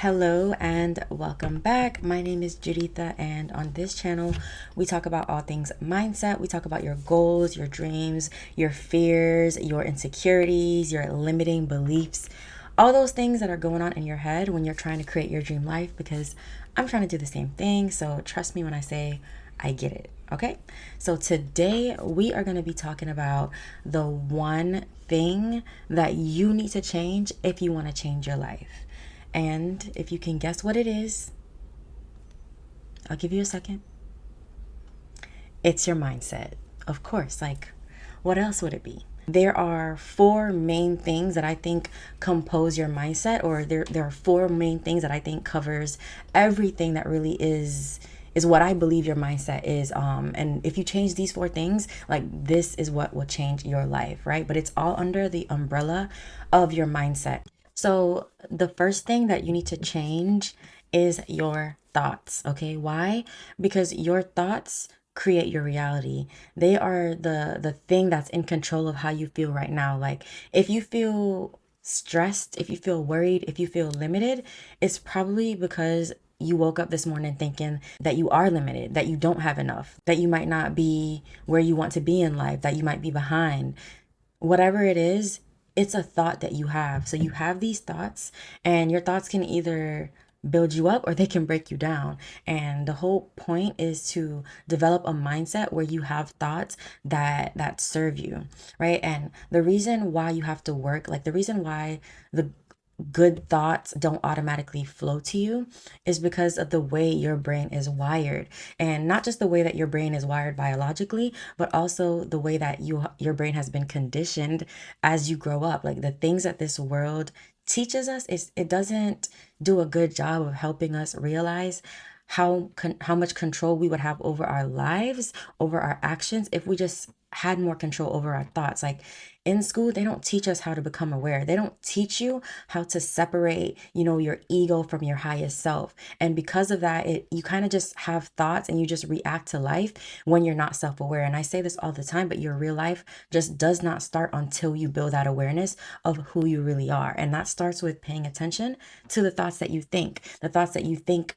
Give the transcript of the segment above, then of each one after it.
Hello and welcome back. My name is Juditha, and on this channel, we talk about all things mindset. We talk about your goals, your dreams, your fears, your insecurities, your limiting beliefs, all those things that are going on in your head when you're trying to create your dream life, because I'm trying to do the same thing. So trust me when I say I get it. Okay. So today we are going to be talking about the one thing that you need to change if you want to change your life. And if you can guess what it is, I'll give you a second. It's your mindset. Of course, like, what else would it be? There are four main things that I think compose your mindset, or there are four main things that I think covers everything that really is what I believe your mindset is. And if you change these four things, like, this is what will change your life, right? But it's all under the umbrella of your mindset. So the first thing that you need to change is your thoughts. Okay, why? Because your thoughts create your reality. They are the thing that's in control of how you feel right now. Like, if you feel stressed, if you feel worried, if you feel limited, it's probably because you woke up this morning thinking that you are limited, that you don't have enough, that you might not be where you want to be in life, that you might be behind. Whatever it is, it's a thought that you have. So you have these thoughts, and your thoughts can either build you up or they can break you down. And the whole point is to develop a mindset where you have thoughts that serve you, right? And the reason why you have to work, like the reason why the good thoughts don't automatically flow to you is because of the way your brain is wired. And not just the way that your brain is wired biologically, but also the way that your brain has been conditioned as you grow up. Like, the things that this world teaches us, is it doesn't do a good job of helping us realize how much control we would have over our lives, over our actions, if we just had more control over our thoughts. Like, in school, they don't teach us how to become aware. They don't teach you how to separate, your ego from your highest self. And because of that, you kind of just have thoughts and you just react to life when you're not self-aware. And I say this all the time, but your real life just does not start until you build that awareness of who you really are. And that starts with paying attention to the thoughts that you think, the thoughts that you think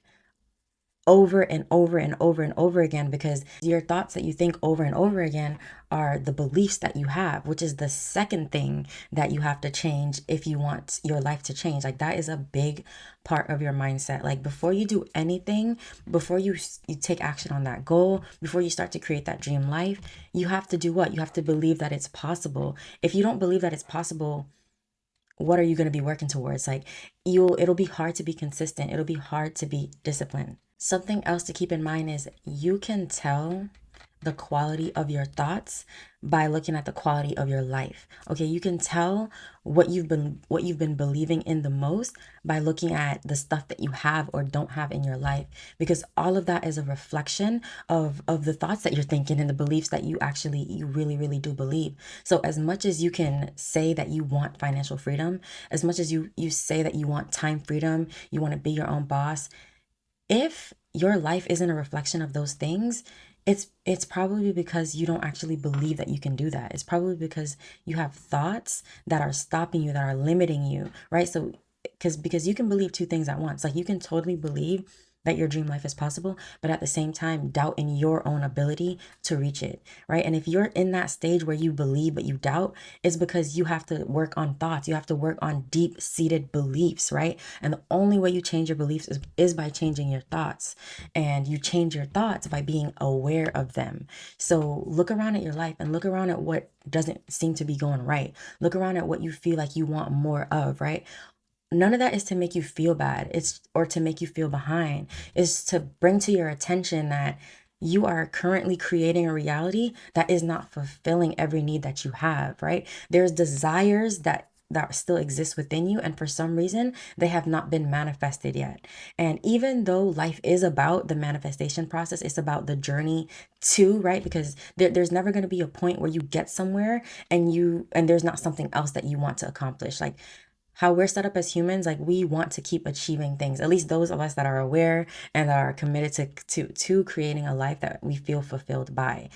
over and over and over and over again, because your thoughts that you think over and over again are the beliefs that you have, which is the second thing that you have to change if you want your life to change. Like, that is a big part of your mindset. Like, before you do anything, before you take action on that goal, before you start to create that dream life, you have to do what? You have to believe that it's possible. If you don't believe that it's possible, what are you going to be working towards? Like, it'll be hard to be consistent. It'll be hard to be disciplined. Something else to keep in mind is you can tell the quality of your thoughts by looking at the quality of your life. Okay, you can tell what you've been believing in the most by looking at the stuff that you have or don't have in your life, because all of that is a reflection of the thoughts that you're thinking and the beliefs that you really really do believe. So as much as you can say that you want financial freedom, as much as you say that you want time freedom, you want to be your own boss, if your life isn't a reflection of those things, it's probably because you don't actually believe that you can do that. It's probably because you have thoughts that are stopping you, that are limiting you, right? So because you can believe two things at once. Like, you can totally believe that your dream life is possible, but at the same time doubt in your own ability to reach it, right? And if you're in that stage where you believe but you doubt, it's because you have to work on thoughts. You have to work on deep-seated beliefs, right? And the only way you change your beliefs is by changing your thoughts. And you change your thoughts by being aware of them. So look around at your life and look around at what doesn't seem to be going right. Look around at what you feel like you want more of, right? None of that is to make you feel bad. It's or to make you feel behind. It's to bring to your attention that you are currently creating a reality that is not fulfilling every need that you have, right? There's desires that still exist within you, and for some reason they have not been manifested yet. And even though life is about the manifestation process, it's about the journey too, right? Because there's never going to be a point where you get somewhere and there's not something else that you want to accomplish. Like, how we're set up as humans, like, we want to keep achieving things, at least those of us that are aware and that are committed to creating a life that we feel fulfilled by.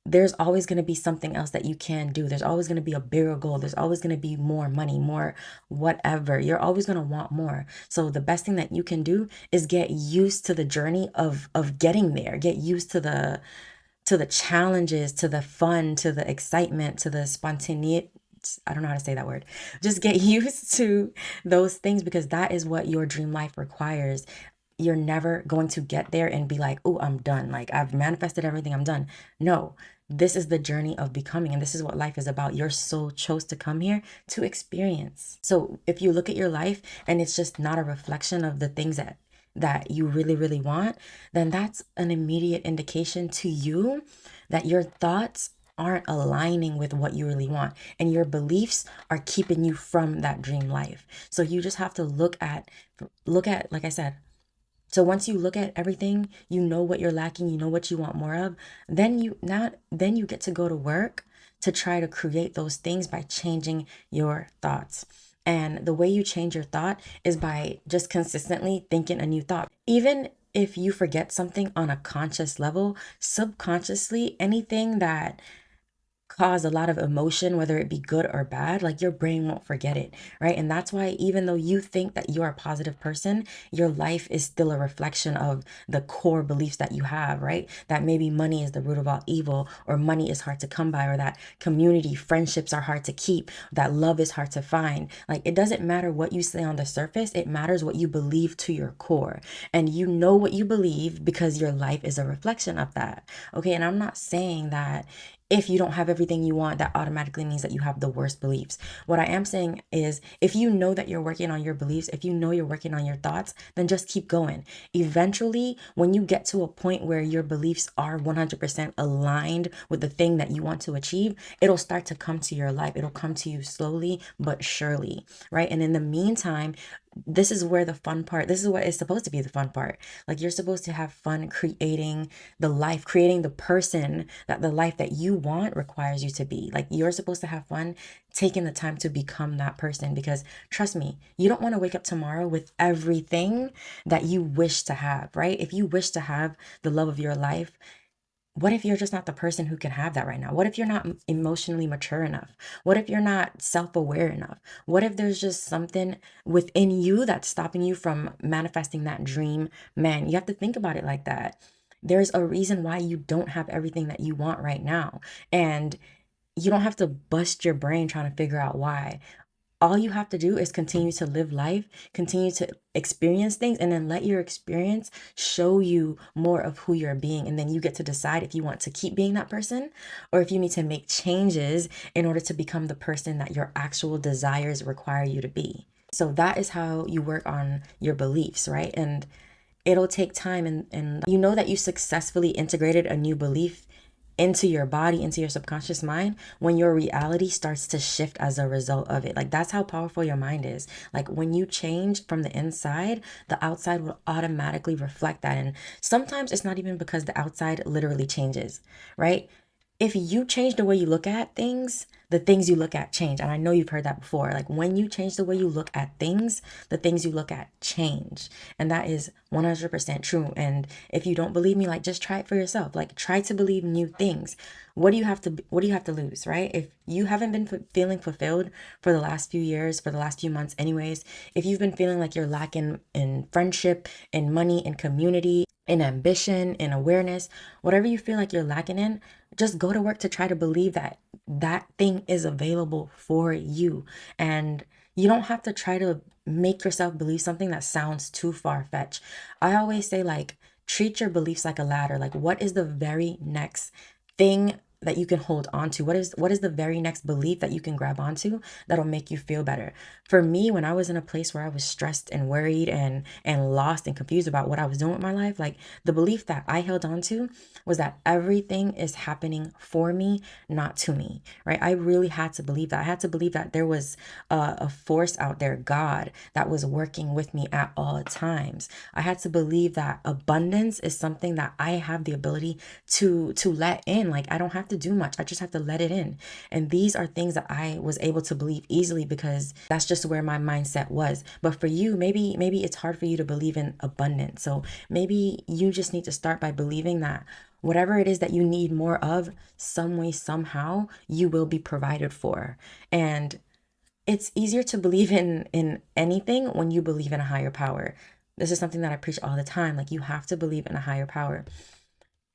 there's always going to be something else that you can do. There's always going to be a bigger goal. There's always going to be more money, more whatever. You're always going to want more. So the best thing that you can do is get used to the journey of getting there. Get used to the challenges, to the fun, to the excitement, to the spontaneity. I don't know how to say that word. Just get used to those things, because that is what your dream life requires. You're never going to get there and be like, oh, I'm done. Like, I've manifested everything, I'm done. No, this is the journey of becoming, and this is what life is about. Your soul chose to come here to experience. So if you look at your life and it's just not a reflection of the things that you really, really want, then that's an immediate indication to you that your thoughts aren't aligning with what you really want, and your beliefs are keeping you from that dream life. So you just have to look at, like I said, so once you look at everything, you know what you're lacking, you know what you want more of, then you get to go to work to try to create those things by changing your thoughts. And the way you change your thought is by just consistently thinking a new thought. Even if you forget something on a conscious level, subconsciously, anything that cause a lot of emotion, whether it be good or bad, like your brain won't forget it, right? And that's why even though you think that you're a positive person, your life is still a reflection of the core beliefs that you have, right? That maybe money is the root of all evil, or money is hard to come by, or that community friendships are hard to keep, that love is hard to find. Like, it doesn't matter what you say on the surface, it matters what you believe to your core. And you know what you believe because your life is a reflection of that. Okay, and I'm not saying that if you don't have everything you want, that automatically means that you have the worst beliefs. What I am saying is, if you know that you're working on your beliefs, if you know you're working on your thoughts, then just keep going. Eventually, when you get to a point where your beliefs are 100% aligned with the thing that you want to achieve, it'll start to come to your life. It'll come to you slowly but surely, right? And in the meantime, this is where the fun part, this is what is supposed to be the fun part. Like, you're supposed to have fun creating the life, creating the person that the life that you want requires you to be. Like, you're supposed to have fun taking the time to become that person, because trust me, you don't want to wake up tomorrow with everything that you wish to have, right? If you wish to have the love of your life, what if you're just not the person who can have that right now? What if you're not emotionally mature enough? What if you're not self-aware enough? What if there's just something within you that's stopping you from manifesting that dream man? You have to think about it like that. There's a reason why you don't have everything that you want right now. And you don't have to bust your brain trying to figure out why. All you have to do is continue to live life, continue to experience things, and then let your experience show you more of who you're being. And then you get to decide if you want to keep being that person, or if you need to make changes in order to become the person that your actual desires require you to be. So that is how you work on your beliefs, right? And it'll take time, and you know that you successfully integrated a new belief into your body, into your subconscious mind, when your reality starts to shift as a result of it. Like, that's how powerful your mind is. Like, when you change from the inside, the outside will automatically reflect that. And sometimes it's not even because the outside literally changes, right? If you change the way you look at things, the things you look at change. And I know you've heard that before. Like, when you change the way you look at things, the things you look at change. And that is 100% true. And if you don't believe me, like, just try it for yourself. Like, try to believe new things. What do you have to lose, right? If you haven't been feeling fulfilled for the last few years, for the last few months anyways, if you've been feeling like you're lacking in friendship, in money, in community, in ambition, in awareness, whatever you feel like you're lacking in, just go to work to try to believe that that thing is available for you. And you don't have to try to make yourself believe something that sounds too far-fetched. I always say, like, treat your beliefs like a ladder. Like, what is the very next thing that you can hold on to? What is the very next belief that you can grab onto that'll make you feel better? For me, when I was in a place where I was stressed and worried and lost and confused about what I was doing with my life, like, the belief that I held on to was that everything is happening for me, not to me, right? I really had to believe that. I had to believe that there was a force out there, God, that was working with me at all times. I had to believe that abundance is something that I have the ability to let in. Like, I don't have to do much. I just have to let it in. And these are things that I was able to believe easily because that's just where my mindset was. But for you, maybe it's hard for you to believe in abundance. So maybe you just need to start by believing that whatever it is that you need more of, some way, somehow, you will be provided for. And it's easier to believe in anything when you believe in a higher power. This is something that I preach all the time. Like, you have to believe in a higher power.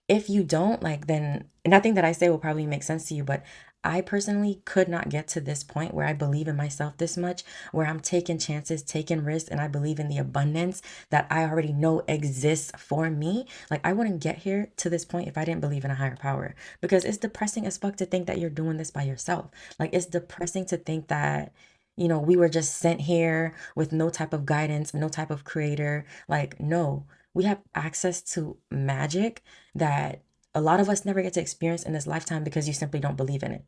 If you don't, like, then nothing that I say will probably make sense to you, but I personally could not get to this point where I believe in myself this much, where I'm taking chances, taking risks, and I believe in the abundance that I already know exists for me. Like, I wouldn't get here to this point if I didn't believe in a higher power, because it's depressing as fuck to think that you're doing this by yourself. Like, it's depressing to think that, we were just sent here with no type of guidance, no type of creator. Like, no, we have access to magic that a lot of us never get to experience in this lifetime because you simply don't believe in it.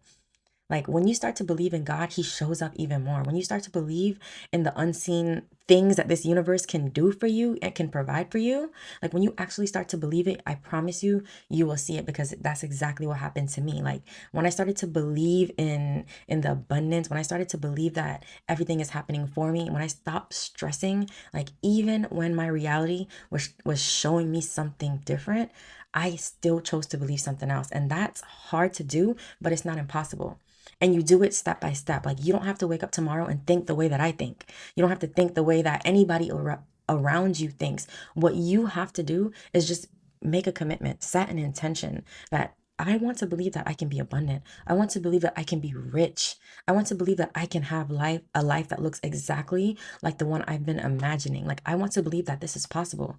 Like, when you start to believe in God, he shows up even more. When you start to believe in the unseen things that this universe can do for you and can provide for you, like, when you actually start to believe it, I promise you, you will see it, because that's exactly what happened to me. Like, when I started to believe in the abundance, when I started to believe that everything is happening for me, when I stopped stressing, like, even when my reality was showing me something different, I still chose to believe something else. And that's hard to do, but it's not impossible. And you do it step by step. Like, you don't have to wake up tomorrow and think the way that I think. You don't have to think the way that anybody around you thinks. What you have to do is just make a commitment, set an intention that I want to believe that I can be abundant. I want to believe that I can be rich. I want to believe that I can have a life that looks exactly like the one I've been imagining. Like, I want to believe that this is possible.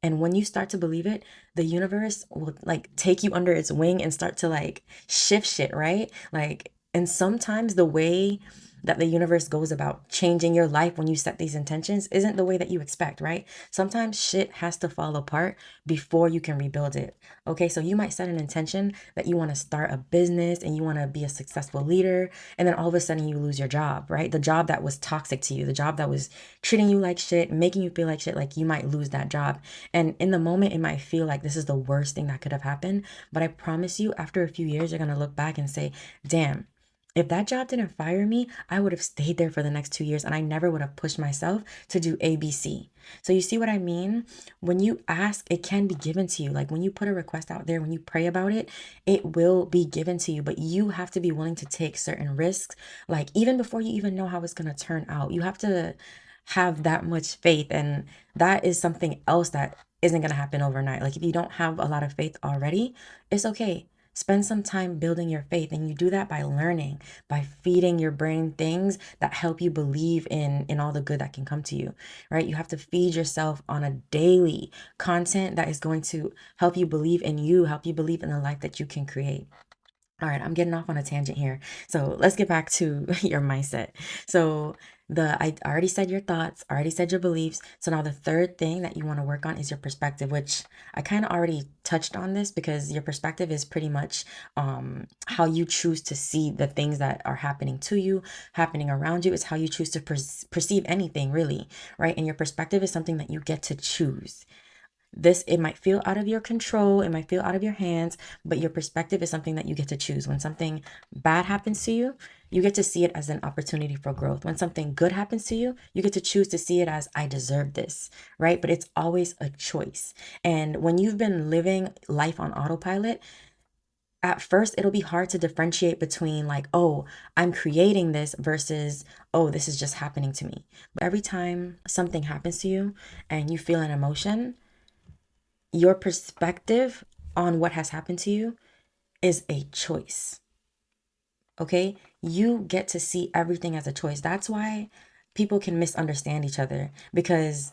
And when you start to believe it, the universe will, like, take you under its wing and start to, like, shift shit, right? Like, and sometimes the way that the universe goes about changing your life when you set these intentions isn't the way that you expect, right? Sometimes shit has to fall apart before you can rebuild it. Okay, so you might set an intention that you want to start a business and you want to be a successful leader, and then all of a sudden you lose your job, right? The job that was toxic to you, the job that was treating you like shit, making you feel like shit, like, you might lose that job. And in the moment, it might feel like this is the worst thing that could have happened. But I promise you, after a few years, you're going to look back and say, damn, if that job didn't fire me, I would have stayed there for the next 2 years and I never would have pushed myself to do ABC. So you see what I mean? When you ask, it can be given to you. Like, when you put a request out there, when you pray about it, it will be given to you. But you have to be willing to take certain risks, like, even before you even know how it's going to turn out. You have to have that much faith. And that is something else that isn't going to happen overnight. Like, if you don't have a lot of faith already, it's okay. Spend some time building your faith, and you do that by learning, by feeding your brain things that help you believe in all the good that can come to you, right? You have to feed yourself on a daily content that is going to help you believe in you, help you believe in the life that you can create. All right, I'm getting off on a tangent here. So let's get back to your mindset. So I already said your thoughts, already said your beliefs. So now the third thing that you want to work on is your perspective, which I kind of already touched on this, because your perspective is pretty much how you choose to see the things that are happening to you, happening around you. It's how you choose to perceive anything, really, right? And your perspective is something that you get to choose. It might feel out of your control, it might feel out of your hands, but your perspective is something that you get to choose. When something bad happens to you, you get to see it as an opportunity for growth. When something good happens to you, you get to choose to see it as, I deserve this, right? But it's always a choice. And when you've been living life on autopilot, at first it'll be hard to differentiate between, like, oh, I'm creating this, versus, oh, this is just happening to me. But every time something happens to you and you feel an emotion, your perspective on what has happened to you is a choice. Okay? You get to see everything as a choice. That's why people can misunderstand each other, because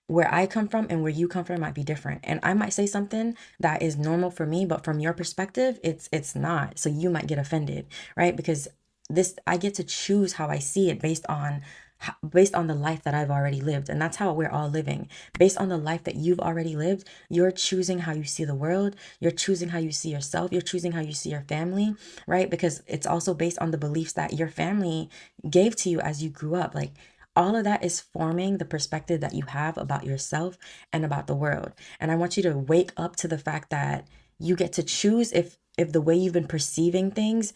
where I come from and where you come from might be different. And I might say something that is normal for me, but from your perspective, it's not. So you might get offended, right? Because I get to choose how I see it based on the life that I've already lived. And that's how we're all living. Based on the life that you've already lived, you're choosing how you see the world, you're choosing how you see yourself, you're choosing how you see your family, right? Because it's also based on the beliefs that your family gave to you as you grew up. Like, all of that is forming the perspective that you have about yourself and about the world. And I want you to wake up to the fact that you get to choose if the way you've been perceiving things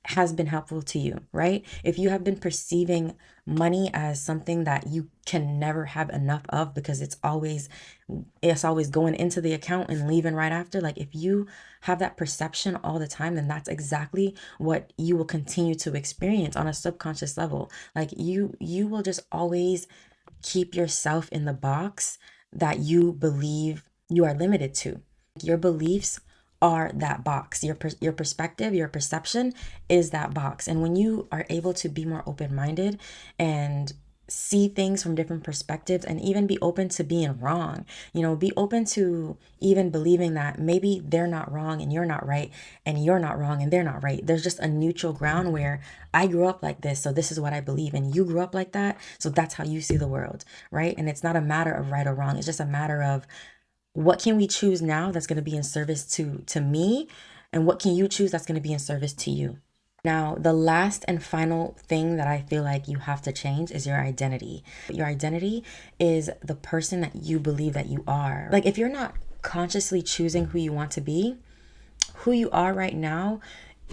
has been helpful to you, right? If you have been perceiving money as something that you can never have enough of because it's always going into the account and leaving right after, like if you have that perception all the time, then that's exactly what you will continue to experience on a subconscious level. Like you will just always keep yourself in the box that you believe you are limited to. Your beliefs are that box. Your perspective, your perception is that box. And when you are able to be more open-minded and see things from different perspectives and even be open to being wrong, be open to even believing that maybe they're not wrong and you're not right, and you're not wrong and they're not right. There's just a neutral ground where I grew up like this, so this is what I believe, and you grew up like that, so that's how you see the world, right? And it's not a matter of right or wrong. It's just a matter of what can we choose now that's going to be in service to me, and what can you choose that's going to be in service to you. Now, the last and final thing that I feel like you have to change is your identity. Your identity is the person that you believe that you are. Like if you're not consciously choosing who you want to be, who you are right now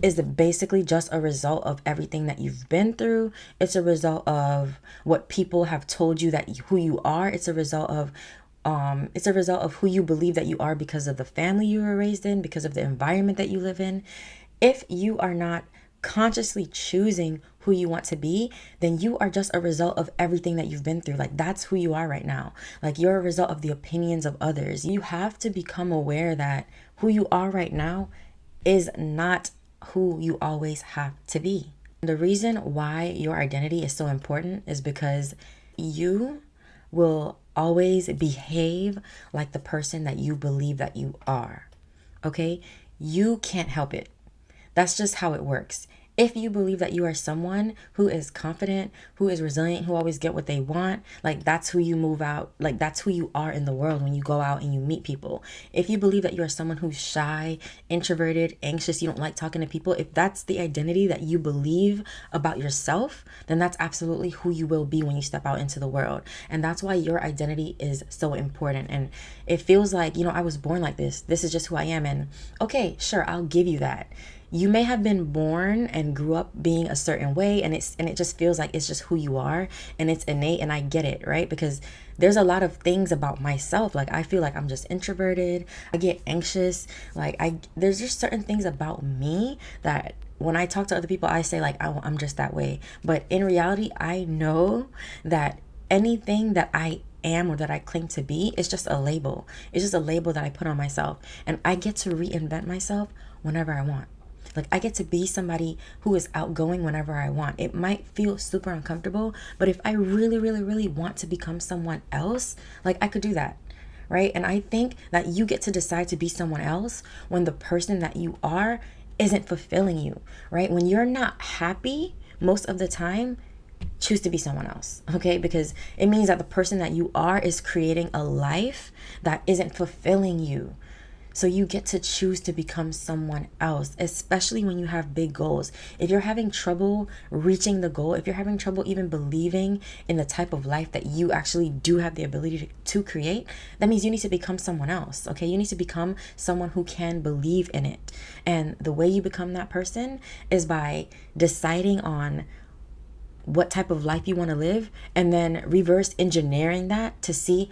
is basically just a result of everything that you've been through. It's a result of what people have told you that who you are. It's a result of who you believe that you are because of the family you were raised in, because of the environment that you live in. If you are not consciously choosing who you want to be, then you are just a result of everything that you've been through. Like that's who you are right now. Like you're a result of the opinions of others. You have to become aware that who you are right now is not who you always have to be. The reason why your identity is so important is because you will always behave like the person that you believe that you are. Okay? You can't help it. That's just how it works. If you believe that you are someone who is confident, who is resilient, who always get what they want, like that's who you move out, like that's who you are in the world when you go out and you meet people. If you believe that you are someone who's shy, introverted, anxious, you don't like talking to people, if that's the identity that you believe about yourself, then that's absolutely who you will be when you step out into the world. And that's why your identity is so important. And it feels like, I was born like this. This is just who I am. And okay, sure, I'll give you that. You may have been born and grew up being a certain way, and it just feels like it's just who you are and it's innate, and I get it, right? Because there's a lot of things about myself, like I feel like I'm just introverted, I get anxious, there's just certain things about me that when I talk to other people I say like I'm just that way, but in reality I know that anything that I am or that I claim to be is just a label. It's just a label that I put on myself, and I get to reinvent myself whenever I want. Like I get to be somebody who is outgoing whenever I want. It might feel super uncomfortable, but if I really, really, really want to become someone else, like I could do that, right? And I think that you get to decide to be someone else when the person that you are isn't fulfilling you, right? When you're not happy most of the time, choose to be someone else, okay? Because it means that the person that you are is creating a life that isn't fulfilling you. So you get to choose to become someone else, especially when you have big goals. If you're having trouble reaching the goal, if you're having trouble even believing in the type of life that you actually do have the ability to create, that means you need to become someone else, okay? You need to become someone who can believe in it. And the way you become that person is by deciding on what type of life you want to live, and then reverse engineering that to see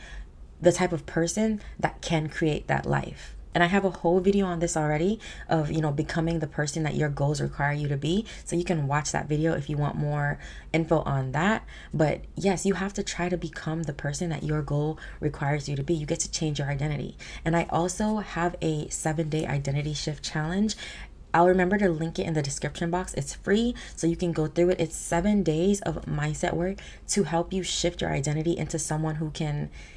the type of person that can create that life. And I have a whole video on this already of, becoming the person that your goals require you to be. So you can watch that video if you want more info on that. But yes, you have to try to become the person that your goal requires you to be. You get to change your identity. And I also have a 7-day identity shift challenge. I'll remember to link it in the description box. It's free, so you can go through it. It's 7 days of mindset work to help you shift your identity into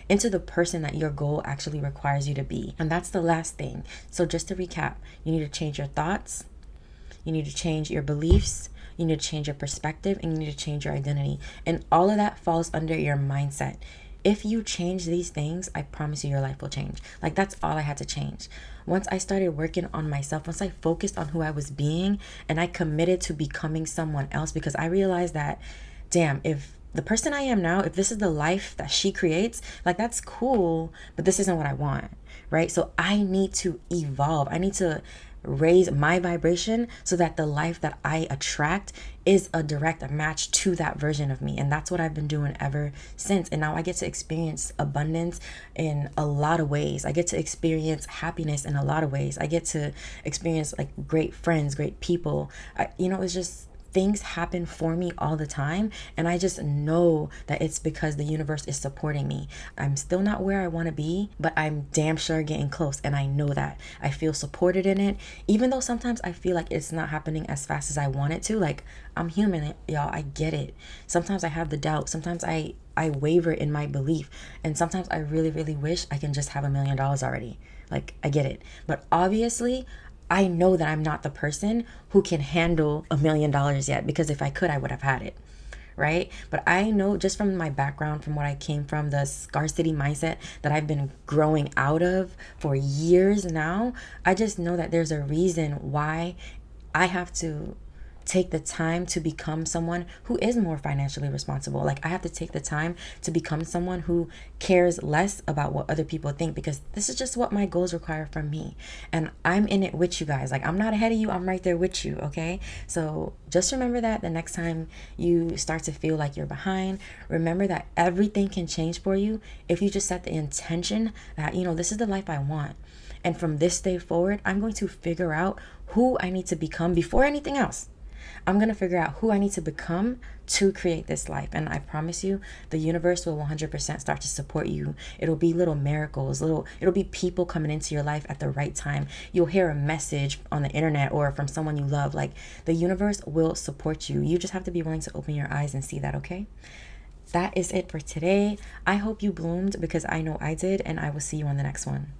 into the person that your goal actually requires you to be. And that's the last thing. So just to recap, you need to change your thoughts, you need to change your beliefs, you need to change your perspective, and you need to change your identity. And all of that falls under your mindset. If you change these things, I promise you your life will change. Like that's all I had to change. Once I started working on myself, once I focused on who I was being and I committed to becoming someone else, because I realized that, damn, if the person I am now, if this is the life that she creates, like that's cool, but this isn't what I want, right? So I need to evolve. I need to raise my vibration so that the life that I attract is a direct match to that version of me. And that's what I've been doing ever since. And now I get to experience abundance in a lot of ways. I get to experience happiness in a lot of ways. I get to experience like great friends, great people. It's just things happen for me all the time, and I just know that it's because the universe is supporting me. I'm still not where I want to be, but I'm damn sure getting close, and I know that. I feel supported in it, even though sometimes I feel like it's not happening as fast as I want it to. Like, I'm human, y'all. I get it. Sometimes I have the doubt. Sometimes I waver in my belief, and sometimes I really, really wish I can just have $1 million already. Like, I get it. But obviously, I know that I'm not the person who can handle $1 million yet, because if I could, I would have had it, right? But I know just from my background, from what I came from, the scarcity mindset that I've been growing out of for years now, I just know that there's a reason why I have to take the time to become someone who is more financially responsible. Like, I have to take the time to become someone who cares less about what other people think, because this is just what my goals require from me. And I'm in it with you guys. Like, I'm not ahead of you, I'm right there with you, okay? So just remember that the next time you start to feel like you're behind, remember that everything can change for you if you just set the intention that, this is the life I want. And from this day forward, I'm going to figure out who I need to become before anything else. I'm going to figure out who I need to become to create this life. And I promise you, the universe will 100% start to support you. It'll be little miracles, it'll be people coming into your life at the right time. You'll hear a message on the internet or from someone you love. Like, the universe will support you. You just have to be willing to open your eyes and see that, okay? That is it for today. I hope you bloomed, because I know I did, and I will see you on the next one.